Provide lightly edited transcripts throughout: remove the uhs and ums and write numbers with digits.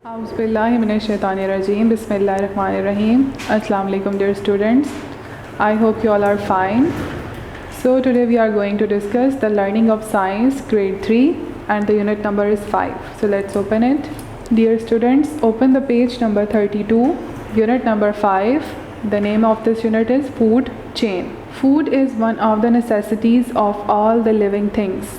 Auzubillahiminash-shaytanir-rajeem. Bismillahir-rahmanir-rahim. Assalamu alaikum dear students. I hope you all are fine. So today we are going to discuss the learning of science grade 3 and the unit number is 5. So let's open it. Dear students, open the page number 32, unit number 5. The name of this unit is food chain. Food is one of the necessities of all the living things.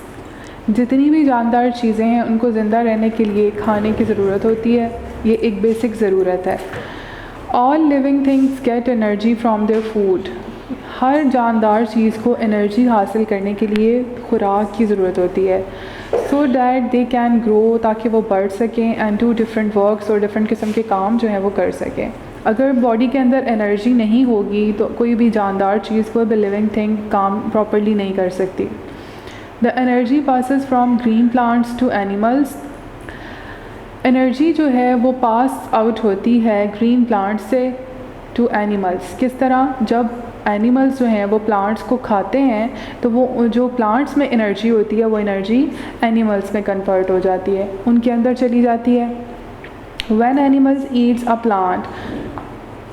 जितनी भी जानदार चीज़ें हैं उनको ज़िंदा रहने के लिए खाने की ज़रूरत होती है. ये एक बेसिक ज़रूरत है. All living things get energy from their food. हर जानदार चीज़ को एनर्जी हासिल करने के लिए खुराक की ज़रूरत होती है, so that they can grow, ताकि वो बढ़ सकें एंड डू डिफरेंट वर्क्स और डिफरेंट किस्म के काम जो हैं वो कर सकें. अगर बॉडी के अंदर एनर्जी नहीं होगी तो कोई भी जानदार चीज़, कोई भी लिविंग थिंग काम प्रॉपर्ली नहीं कर सकती. The energy passes from green plants to animals. Energy जो है वो पास आउट होती है ग्रीन प्लांट्स से टू एनिमल्स. किस तरह? जब एनिमल्स जो हैं वो प्लांट्स को खाते हैं तो वो जो प्लांट्स में एनर्जी होती है वो एनर्जी एनिमल्स में कन्वर्ट हो जाती है, उनके अंदर चली जाती है. When animals eats a plant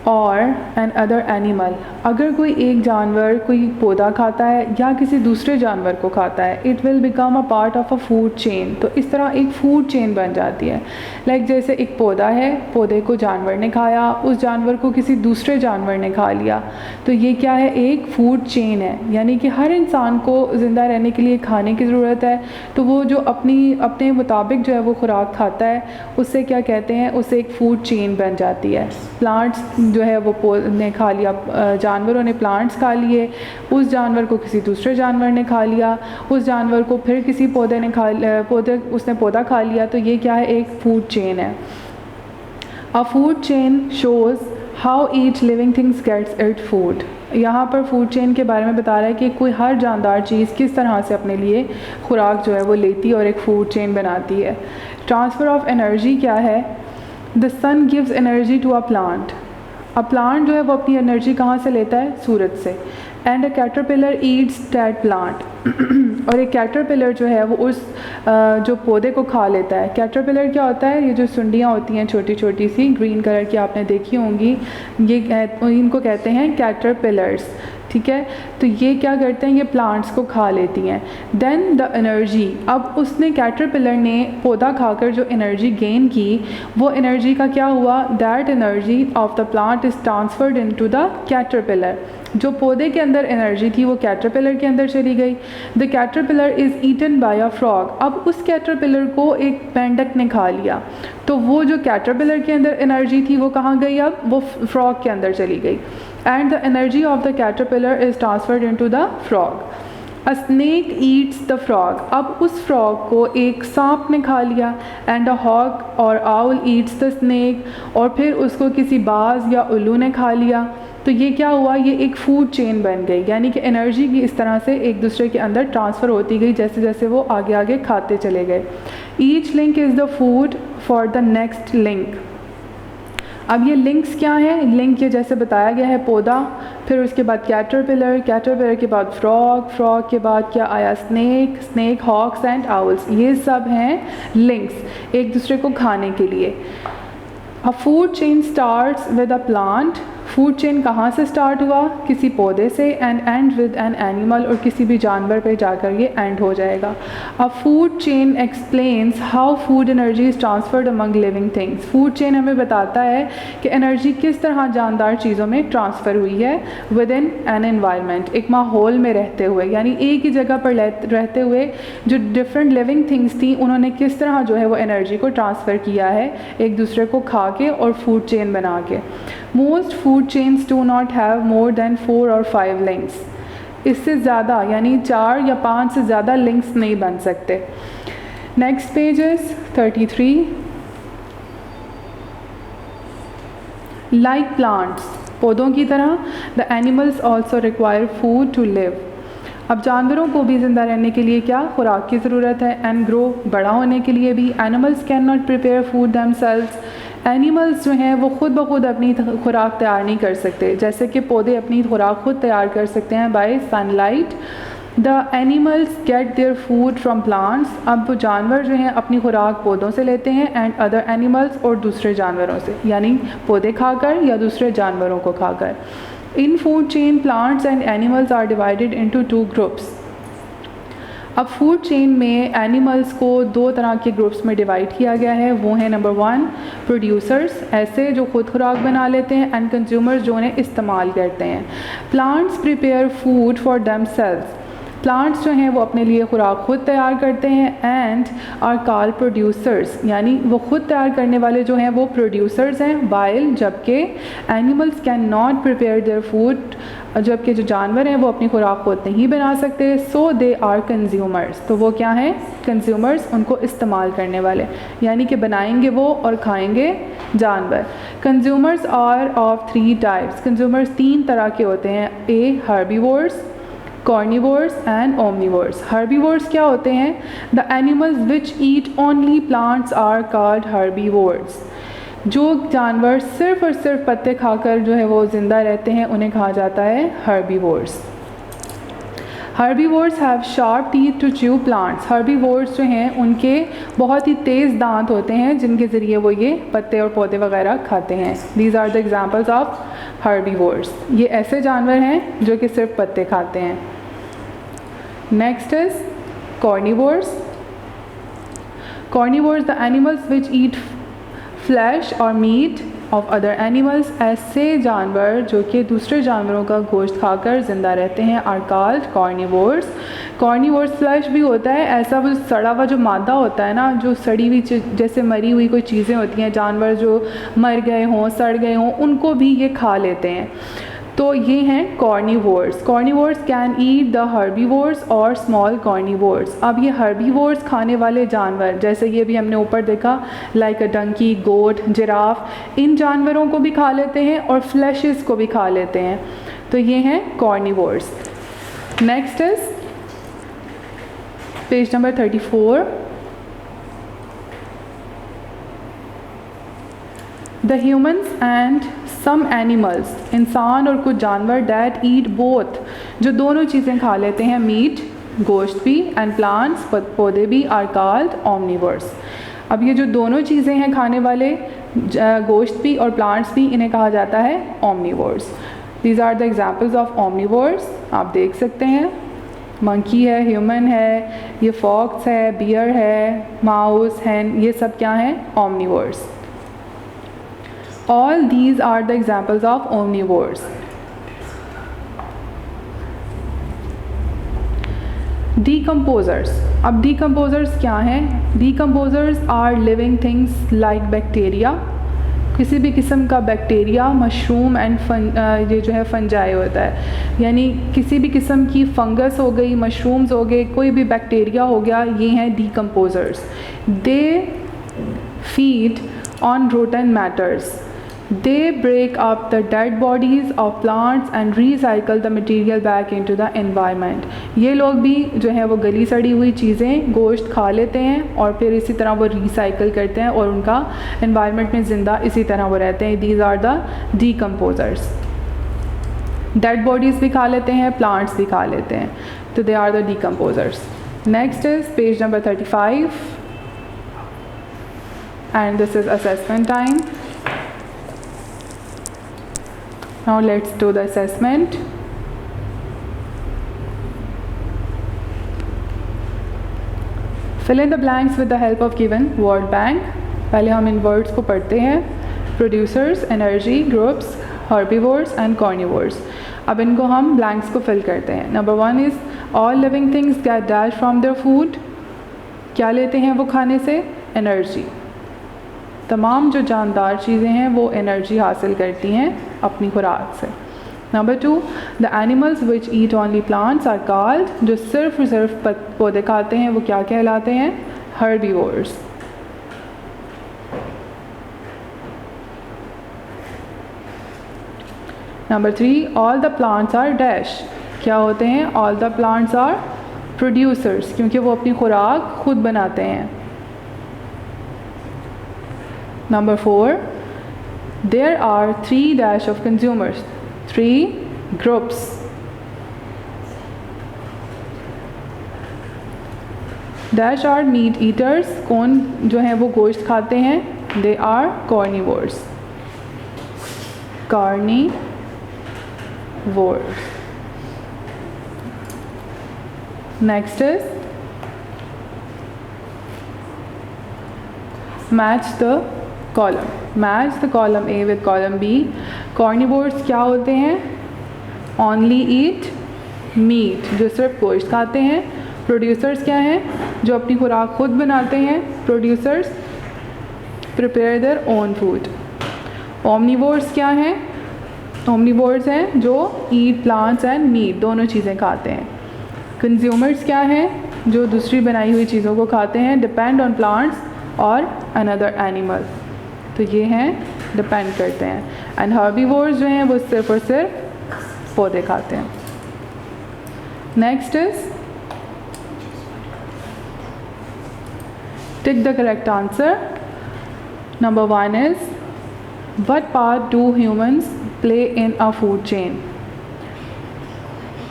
और एन अदर एनिमल, अगर कोई एक जानवर कोई पौधा खाता है या किसी दूसरे जानवर को खाता है, it will become a part of a food chain. तो इस तरह एक फूड चेन बन जाती है. लाइक जैसे एक पौधा है, पौधे को जानवर ने खाया, उस जानवर को किसी दूसरे जानवर ने खा लिया, तो ये क्या है? एक फूड चेन है. यानी कि हर इंसान को ज़िंदा रहने के लिए खाने की ज़रूरत है, तो वो जो अपने मुताबिक जो है वो खुराक खाता है, उससे क्या कहते हैं? उससे एक फूड चेन बन जाती है. प्लांट्स जो है वो ने खा लिया, जानवरों ने प्लांट्स खा लिए, उस जानवर को किसी दूसरे जानवर ने खा लिया, उस जानवर को फिर किसी पौधे ने उसने पौधा खा लिया, तो ये क्या है? एक फूड चेन है. A food chain shows how each living things gets it food. यहाँ पर फूड चेन के बारे में बता रहा है कि कोई हर जानदार चीज़ किस तरह से अपने लिए खुराक जो है वो लेती है और एक फूड चेन बनाती है. ट्रांसफ़र ऑफ एनर्जी क्या है? The sun gives energy to a plant. Plant जो है वो अपनी एनर्जी कहाँ से लेता है? सूरज से. And a caterpillar Yeats that plant. और एक कैटरपिलर जो है वो उस जो पौधे को खा लेता है. कैटरपिलर क्या होता है? ये जो सुंडियाँ होती हैं छोटी छोटी सी ग्रीन कलर की, आपने देखी होंगी, इनको कहते हैं कैटरपिलर्स. ठीक है, तो ये क्या करते हैं? ये प्लांट्स को खा लेती हैं. देन द एनर्जी, अब उसने कैटरपिलर ने पौधा खाकर जो एनर्जी गेन की, वो एनर्जी का क्या हुआ? That energy of the plant is transferred into the caterpillar. जो पौधे के अंदर एनर्जी थी वो कैटरपिलर के अंदर चली गई. The caterpillar is eaten by a frog. अब उस कैटरपिलर को एक मेंढक ने खा लिया, तो वो जो कैटरपिलर के अंदर एनर्जी थी वो कहाँ गई? अब वो फ्रॉग के अंदर चली गई. And the energy of the caterpillar is transferred into the frog. A snake eats the frog. अब उस फ्रॉग को एक सांप ने खा लिया. एंड अ हॉक और आउल ईट्स द स्नैक. और फिर उसको किसी बाज या उल्लू ने खा लिया. तो ये क्या हुआ? ये एक फूड चेन बन गई. यानी कि एनर्जी की इस तरह से एक दूसरे के अंदर ट्रांसफ़र होती गई जैसे जैसे वो आगे आगे खाते चले गए. Each link is the food for the next link. अब ये लिंक्स क्या हैं? लिंक ये जैसे बताया गया है, पौधा, फिर उसके बाद कैटरपिलर, कैटरपिलर के बाद फ्रॉग, फ्रॉग के बाद क्या आया? Snake, snake, hawks and owls. ये सब हैं लिंक्स एक दूसरे को खाने के लिए. अ food chain starts with a plant. Food chain कहाँ से स्टार्ट हुआ? किसी पौधे से. And and with an animal, और किसी भी जानवर पे जाकर ये एंड हो जाएगा. अ food chain explains how food energy is transferred among living things. Food chain हमें बताता है कि एनर्जी किस तरह जानदार चीज़ों में ट्रांसफ़र हुई है विद इन एन एनवायरनमेंट, एक माहौल में रहते हुए. यानी एक ही जगह पर रहते हुए जो डिफरेंट लिविंग थिंग्स थी, उन्होंने किस तरह जो है वो एनर्जी को ट्रांसफ़र किया है एक दूसरे को खा के और फूड चेन बना के. Most food chains do not have more than 4 और 5 लिंक्स. इससे ज़्यादा यानी 4 या 5 से ज़्यादा लिंक्स नहीं बन सकते. Next page is 33. Like plants, पौधों की तरह, the animals also require food to live. अब जानवरों को भी ज़िंदा रहने के लिए क्या? खुराक की ज़रूरत है. एंड ग्रो, बड़ा होने के लिए भी. Animals can not prepare food themselves. Animals जो हैं वो ख़ुद ब खुद अपनी खुराक तैयार नहीं कर सकते, जैसे कि पौधे अपनी खुराक खुद तैयार कर सकते हैं bye sunlight. The animals gate their food from plants, अब जानवर जो हैं अपनी खुराक पौधों से लेते हैं, एंड अदर एनिमल्स और दूसरे जानवरों से, यानी पौधे खाकर या दूसरे जानवरों को खाकर। In food chain plants and animals are divided into 2 groups. अब फूड चेन में एनिमल्स को 2 तरह के ग्रुप्स में डिवाइड किया गया है, वो हैं नंबर 1 प्रोड्यूसर्स, ऐसे जो खुद खुराक बना लेते हैं, एंड कंज्यूमर्स जो उन्हें इस्तेमाल करते हैं। Plants prepare food for themselves, plants जो हैं वो अपने लिए खुराक खुद तैयार करते हैं, एंड आर कॉल्ड प्रोड्यूसर्स, यानी वो खुद तैयार करने वाले जो हैं वो प्रोड्यूसर्स हैं, वाइल जबकि animals can not prepare their food, जबकि जो जानवर हैं वो अपनी खुराक खुद नहीं बना सकते, सो दे आर कंज्यूमर्स, तो वो क्या हैं, कंज्यूमर्स, उनको इस्तेमाल करने वाले, यानी कि बनाएंगे वो और खाएंगे जानवर। Consumers are of 3 types, consumers 3 तरह के होते हैं, A herbivores, carnivores and omnivores. Herbivores क्या होते हैं, the animals which eat only plants are called herbivores, जो जानवर सिर्फ और सिर्फ पत्ते खाकर जो है वो ज़िंदा रहते हैं उन्हें कहा जाता है herbivores. Herbivores have sharp teeth to chew plants, herbivores जो हैं उनके बहुत ही तेज़ दांत होते हैं जिनके ज़रिए वो ये पत्ते और पौधे वगैरह खाते हैं। These are the examples of herbivores, ये ऐसे जानवर हैं जो कि सिर्फ पत्ते खाते हैं। Next is carnivores. Carnivores the animals which eat flash और मीट ऑफ अदर एनिमल्स, ऐसे जानवर जो कि दूसरे जानवरों का गोश्त खाकर ज़िंदा रहते हैं, are called carnivores. Carnivores flesh भी होता है ऐसा वो सड़ा हुआ जो मादा होता है ना, जो सड़ी हुई जैसे मरी हुई कोई चीज़ें होती हैं, जानवर जो मर गए हों, सड़ गए हों, उनको भी ये खा लेते हैं, तो ये हैं carnivores. Carnivores can eat the herbivores और स्मॉल कार्निवोर्स। अब ये हर्बीवोर्स खाने वाले जानवर, जैसे ये भी हमने ऊपर देखा, like a donkey, goat, giraffe, इन जानवरों को भी खा लेते हैं और फ्लैशेस को भी खा लेते हैं, तो ये हैं carnivores. Next is page number 34। The humans and some animals, इंसान और कुछ जानवर, डैट ईट बोथ, जो दोनों चीज़ें खा लेते हैं, मीट गोश्त भी, एंड प्लांट्स पौधे भी, आर कॉल्ड ओमनिवोर्स। अब ये जो दोनों चीज़ें हैं खाने वाले, गोश्त भी और प्लांट्स भी, इन्हें कहा जाता है omnivores. These are the examples of omnivores, आप देख सकते हैं, मंकी है, ह्यूमन है, ये फॉक्स है, बियर है, माउस, हैन, ये सब क्या हैं, omnivores. All these are the examples of omnivores. Decomposers, अब decomposers क्या हैं? Decomposers are living things like bacteria, किसी भी किस्म का बैक्टीरिया, मशरूम एंड ये जो है फंजाई होता है, यानी किसी भी किस्म की फंगस हो गई, मशरूम्स हो गए, कोई भी बैक्टीरिया हो गया, ये हैं decomposers. They feed on rotten matters. They break up the dead bodies of plants and recycle the material back into the environment. ये लोग भी जो है वो गली सड़ी हुई चीज़ें, गोश्त खा लेते हैं और फिर इसी तरह वो रिसाइकल करते हैं और उनका environment में ज़िंदा इसी तरह वो रहते हैं। These are the decomposers. Dead bodies भी खा लेते हैं, plants भी खा लेते हैं, तो they are the decomposers. Next is page number 35 and this is assessment time. Now let's do the assessment. Fill in the blanks with the help of given word bank. पहले हम इन words को पढ़ते हैं, producers, energy, groups, herbivores and carnivores. अब इनको हम blanks को fill करते हैं. Number 1 is all living things get dash from their food. क्या लेते हैं वो खाने से? Energy. तमाम जो जानदार चीज़ें हैं वो एनर्जी हासिल करती हैं अपनी खुराक से। Number 2, the animals which eat only plants are called, जो सिर्फ और सिर्फ पौधे खाते हैं वो क्या कहलाते हैं? Herbivores. Number 3, all the plants are dash, क्या होते हैं? All the plants are producers, क्योंकि वो अपनी खुराक खुद बनाते हैं। Number 4, there are 3 dash of consumers, 3 groups. Dash are meat eaters, कौन जो हैं वो गोश्त खाते हैं? They are carnivores, carnivores. Next is match the column, match the column A with column B. Carnivores क्या होते हैं? ओनली ईट मीट, जो सिर्फ गोश्त खाते हैं। प्रोड्यूसर्स क्या हैं? जो अपनी खुराक खुद बनाते हैं। Producers prepare their own food. Omnivores क्या हैं? ओमनीवोर्स हैं जो ईट प्लांट्स एंड मीट, दोनों चीज़ें खाते हैं। कंज्यूमर्स क्या हैं? जो दूसरी बनाई हुई चीज़ों को खाते हैं। डिपेंड ऑन प्लांट्स और अनदर एनिमल, तो ये हैं डिपेंड करते हैं। एंड हर्बीवोर्स जो हैं वो सिर्फ और सिर्फ पौधे खाते हैं। Next is tick the correct answer. Number 1 is what part do humans play in a food chain?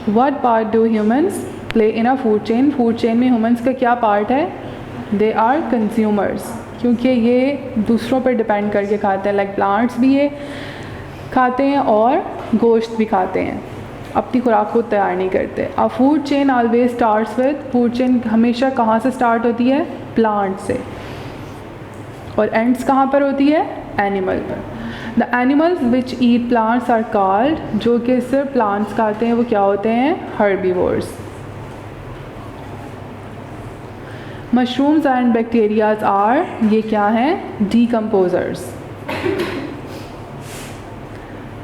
What part do humans play in a food chain? Food chain में ह्यूमंस का क्या पार्ट है? दे आर कंज्यूमर्स, क्योंकि ये दूसरों पर depend करके खाते हैं। लाइक प्लांट्स भी ये खाते हैं और गोश्त भी खाते हैं, अपनी खुराक को तैयार नहीं करते। अ food chain always starts with, food chain हमेशा कहाँ से स्टार्ट होती है? प्लांट से, और एंड्स कहाँ पर होती है? एनिमल पर। The animals which eat plants are called, जो कि सिर्फ प्लांट्स खाते हैं वो क्या होते हैं? Herbivores. Mushrooms and bacterias are, ये क्या हैं? डीकम्पोजर्स,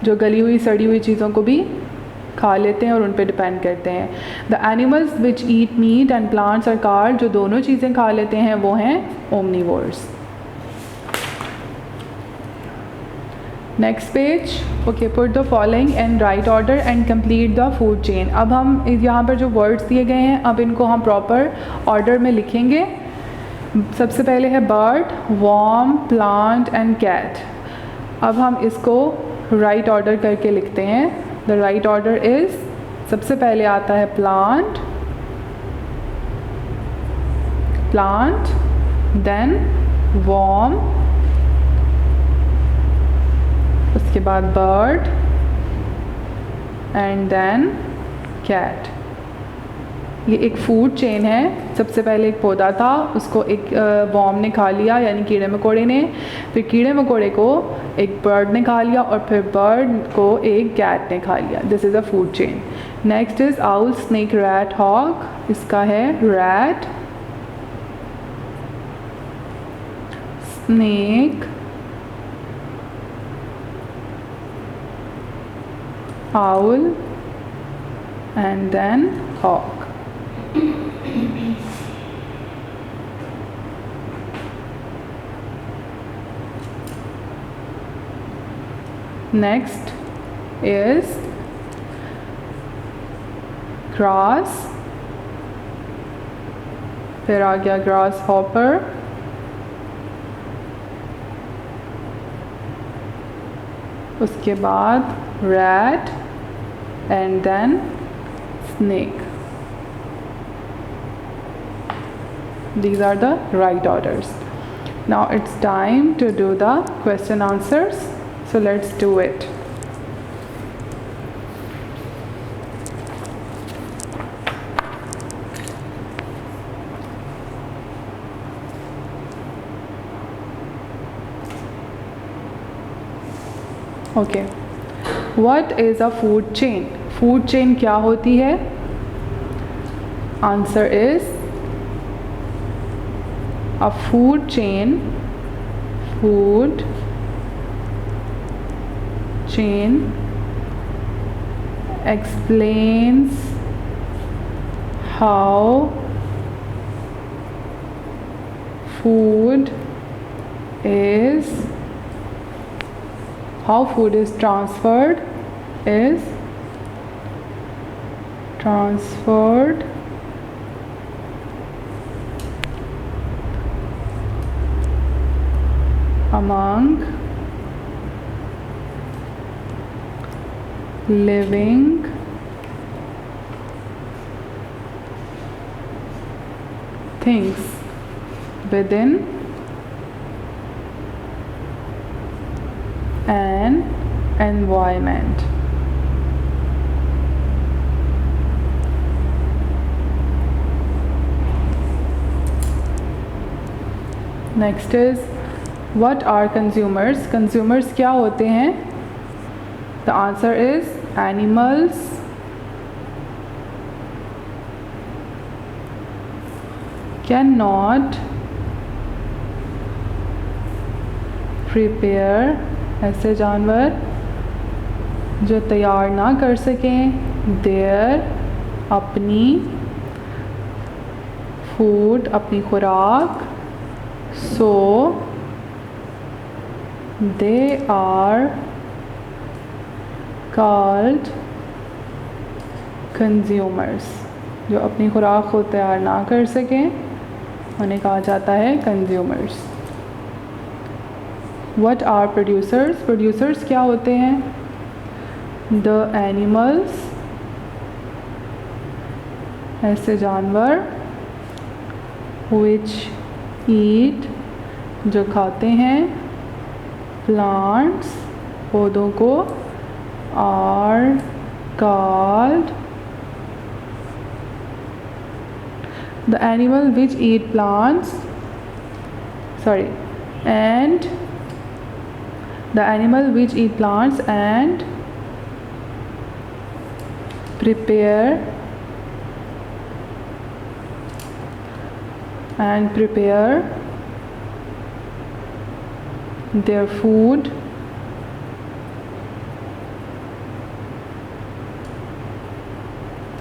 जो गली हुई सड़ी हुई चीज़ों को भी खा लेते हैं और उन पर डिपेंड करते हैं। The animals which eat meat and plants are called, जो दोनों चीज़ें खा लेते हैं वो हैं omnivores. Next page. Okay, put the following in right order and complete the food chain. अब हम यहाँ पर जो वर्ड्स दिए गए हैं, अब इनको हम प्रॉपर ऑर्डर में लिखेंगे। सबसे पहले है bird, worm, plant and cat. अब हम इसको राइट ऑर्डर करके लिखते हैं। द राइट ऑर्डर इज़, सबसे पहले आता है प्लांट, प्लांट, देन वॉर्म, उसके बाद बर्ड एंड देन कैट। ये एक फूड चेन है। सबसे पहले एक पौधा था, उसको एक वॉर्म ने खा लिया, यानी कीड़े मकोड़े ने। फिर कीड़े मकोड़े को एक बर्ड ने खा लिया, और फिर बर्ड को एक कैट ने खा लिया। This is a food chain. Next is owl, snake, rat, hog. इसका है rat, snake, owl and then hawk. Next is grass, फिर आ गया grasshopper, उसके बाद rat and then snake. These are the right orders. Now it's time to do the question answers. So let's do it. Okay. What is a food chain? Food chain क्या होती है? Answer is a food chain. Food chain explains how food is transferred among living things within an environment. Next is, what are consumers? Consumers क्या होते हैं? The answer is animals, cannot prepare, ऐसे जानवर जो तैयार ना कर सकें their अपनी फूड, अपनी खुराक, so they are called consumers. जो अपनी खुराक खुद तैयार ना कर सकें उन्हें कहा जाता है consumers. What are producers? Producers क्या होते हैं? The animals, ऐसे जानवर which eat, जो खाते हैं plants, पौधों को, are called, the animal which eat plants, and the animal which eat plants and prepare their food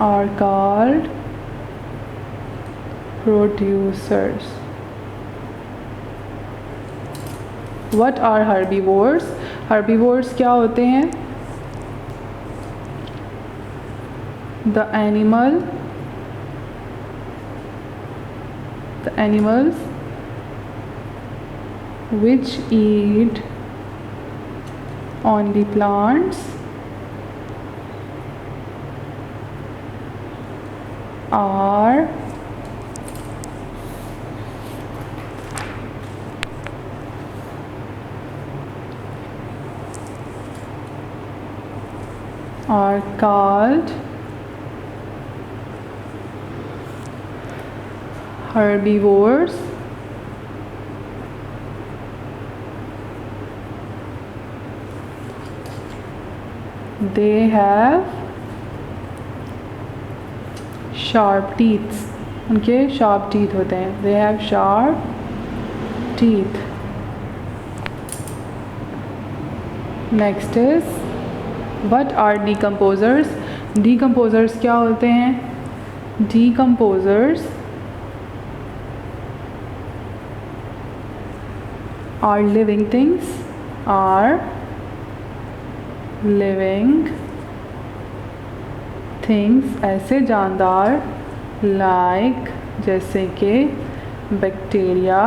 are called producers. What are herbivores? Herbivores क्या होते हैं? The animals which eat only plants are called herbivores. They have sharp teeth. उनके sharp teeth होते हैं. They have sharp teeth. Next is, what are decomposers? Decomposers क्या होते हैं? Decomposers are living things, ऐसे जानदार, like, जैसे कि bacteria,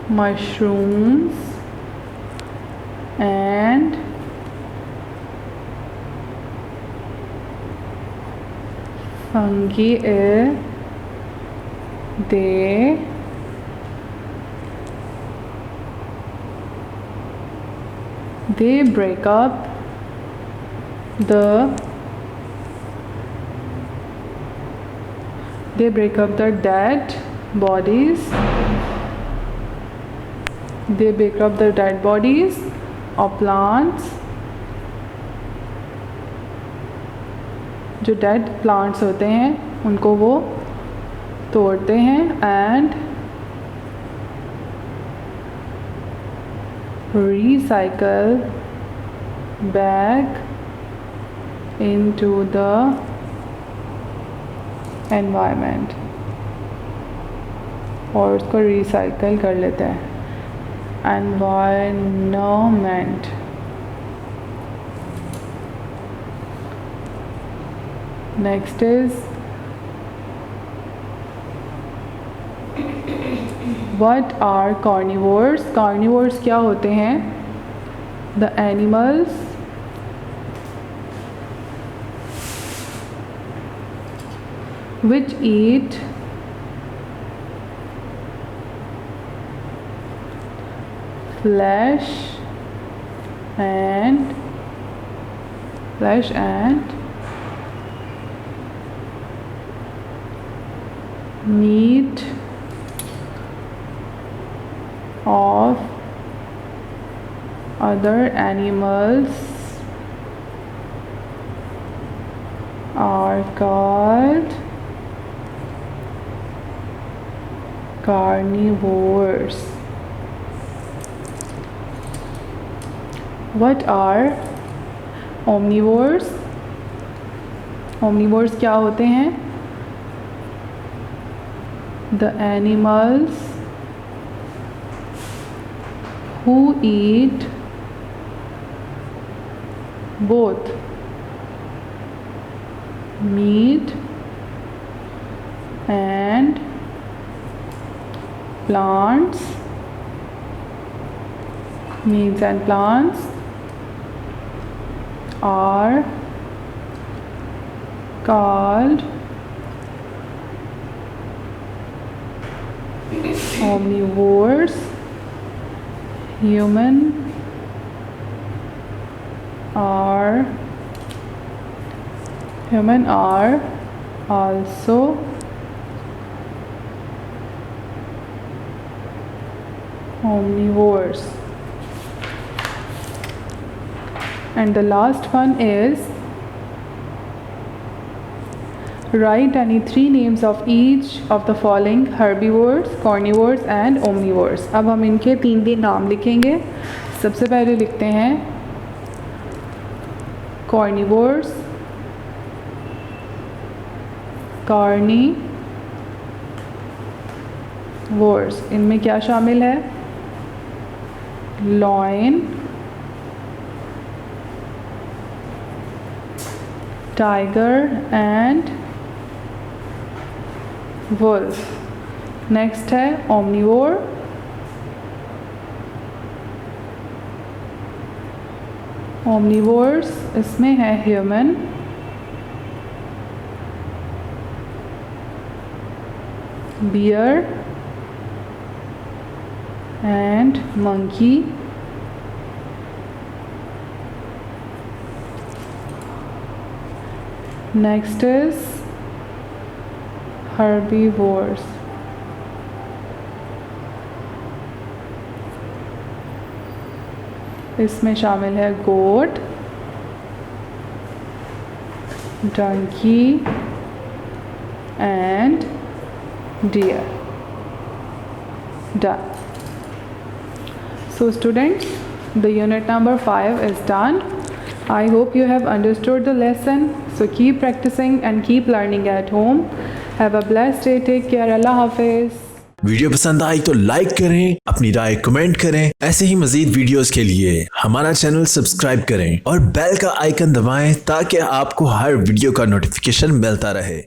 mushrooms and fungi. They break up the dead bodies. They break up the dead bodies of plants. जो dead plants होते हैं उनको वो तोड़ते हैं and recycle back into the environment, और उसको रिसाइकल कर लेते हैं. environment. Next is, what are carnivores? Carnivores क्या होते हैं? the animals which eat flesh and meat of other animals are called carnivores. What are omnivores? Omnivores क्या होते हैं? The animals who eat both meat and plants, are called omnivores. Human are also omnivores. And the last one is write any 3 names of each of the following herbivores, carnivores and omnivores. अब हम इनके 3 नाम लिखेंगे. सबसे पहले लिखते हैं carnivores, carnivores. इनमें क्या शामिल है? lion, tiger and wolf. Next है omnivore. omnivores इसमें है human, bear and monkey. Next is herbivores. इसमें शामिल है goat, donkey and deer. Done. So students, the unit number 5 is done. I hope you have understood the lesson. So keep practicing and keep learning at home. Have a blessed day. Take care. Allah Hafiz. Video पसंद आई तो like करें, अपनी राय comment करें। ऐसे ही मजीद videos के लिए हमारा channel subscribe करें और बेल का आइकन दबाएं ताकि आपको हर वीडियो का नोटिफिकेशन मिलता रहे।